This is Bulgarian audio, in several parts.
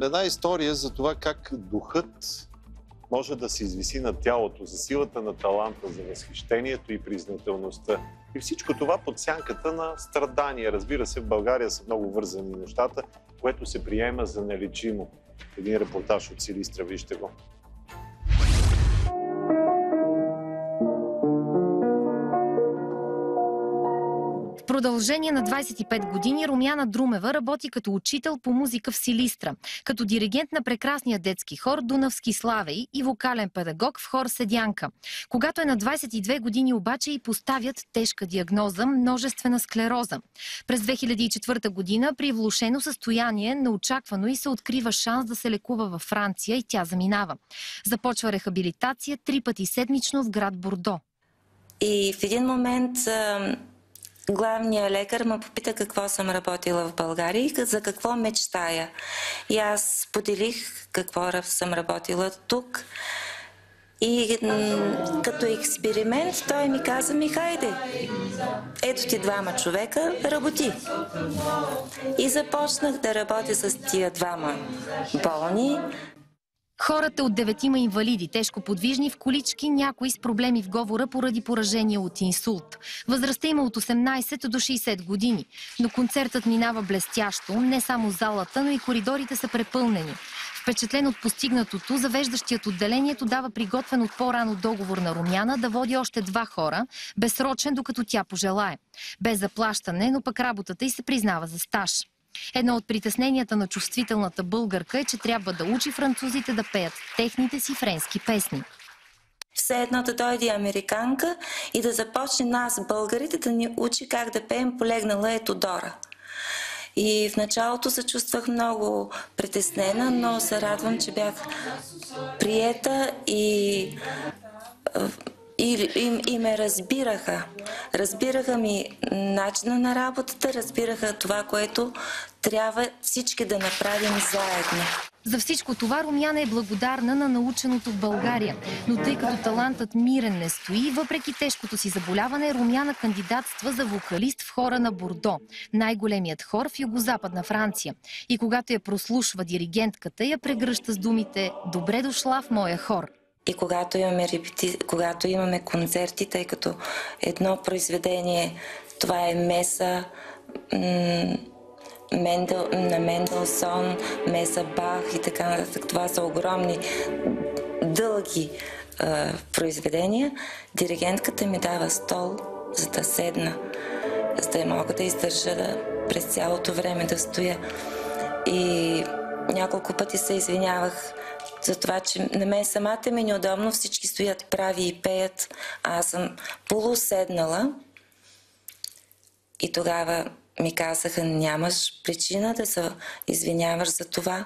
една история за това как духът може да се извиси над тялото, за силата на таланта, за възхищението и признателността. И всичко това под сянката на страдания. Разбира се, в България са много вързани нещата, което се приема за нелечимо. Един репортаж от Силистра, вижте го. В продължение на 25 години Румяна Друмева работи като учител по музика в Силистра, като диригент на прекрасния детски хор Дунавски Славей и вокален педагог в хор Седянка. Когато е на 22 години обаче и поставят тежка диагноза – множествена склероза. През 2004 година при влошено състояние неочаквано и се открива шанс да се лекува във Франция и тя заминава. Започва рехабилитация 3 пъти седмично в град Бордо. И в един момент главният лекар ме попита какво съм работила в България и за какво мечтая. И аз поделих какво съм работила тук. И като експеримент той ми каза: хайде, ето ти 2 човека, работи. И започнах да работя с тия 2 болни. Хората от 9 инвалиди, тежко подвижни в колички, някои с проблеми в говора поради поражение от инсулт. Възрастта има от 18 до 60 години. Но концертът минава блестящо, не само залата, но и коридорите са препълнени. Впечатлен от постигнатото, завеждащият отделението дава приготвен от по-рано договор на Румяна да води още 2 хора, безсрочен докато тя пожелае. Без заплащане, но пък работата й се признава за стаж. Едно от притесненията на чувствителната българка е, че трябва да учи французите да пеят техните си френски песни. Все едно да дойде американка и да започне нас, българите, да ни учи как да пеем "Полегнала е Тодора". И в началото се чувствах много притеснена, но се радвам, че бях приета и ме разбираха. Разбираха ми начина на работата, разбираха това, което трябва всички да направим заедно. За всичко това Румяна е благодарна на наученото в България. Но тъй като талантът мирен не стои, въпреки тежкото си заболяване, Румяна кандидатства за вокалист в хора на Бордо, най-големият хор в югозападна Франция. И когато я прослушва диригентката, я прегръща с думите: "Добре дошла в моя хор". И когато имаме концерти, тъй като едно произведение, това е меса на Менделсон, меса Бах и така нататък. Това са огромни, дълги произведения. Диригентката ми дава стол, за да седна, за да мога да издържа през цялото време да стоя. И няколко пъти се извинявах за това, че на мен самата ми е неудобно, всички стоят прави и пеят, а аз съм полуседнала. И тогава ми казаха: "Нямаш причина да се извиняваш за това.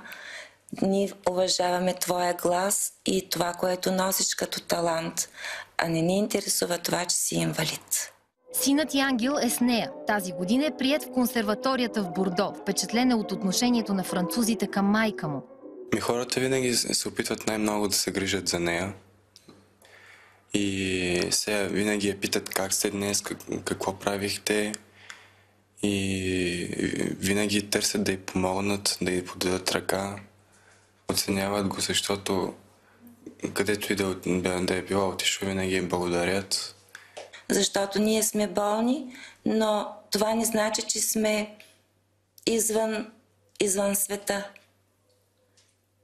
Ние уважаваме твоя глас и това, което носиш като талант, а не ни интересува това, че си инвалид." Синът и Ангел е с нея. Тази година е приет в консерваторията в Бордо. Впечатлен е от отношението на французите към майка му. Хората винаги се опитват най-много да се грижат за нея. И сега винаги я питат: "Как сте днес, какво правихте?" И винаги търсят да й помогнат, да й подадат ръка. Оценяват го, защото където и да е била отишла, винаги благодарят. Защото ние сме болни, но това не значи, че сме извън света.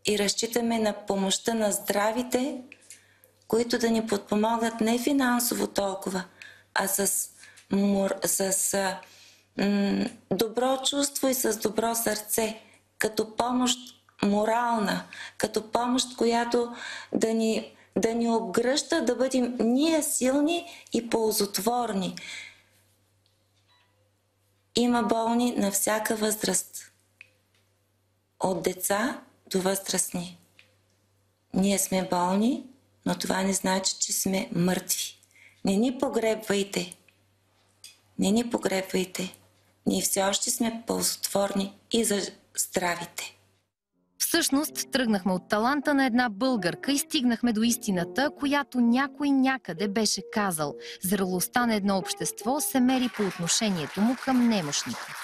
И разчитаме на помощта на здравите, които да ни подпомогнат не финансово толкова, а с добро чувство и с добро сърце, като помощ морална, като помощ, която да ни обгръща, да бъдем ние силни и ползотворни. Има болни на всяка възраст, от деца до възрастни. Ние сме болни, но това не значи, че сме мъртви. Не ни погребвайте. Не ни погребвайте. Ние все още сме ползотворни и за здравите. Всъщност, тръгнахме от таланта на една българка и стигнахме до истината, която някой някъде беше казал. Зрелостта на едно общество се мери по отношението му към немощника.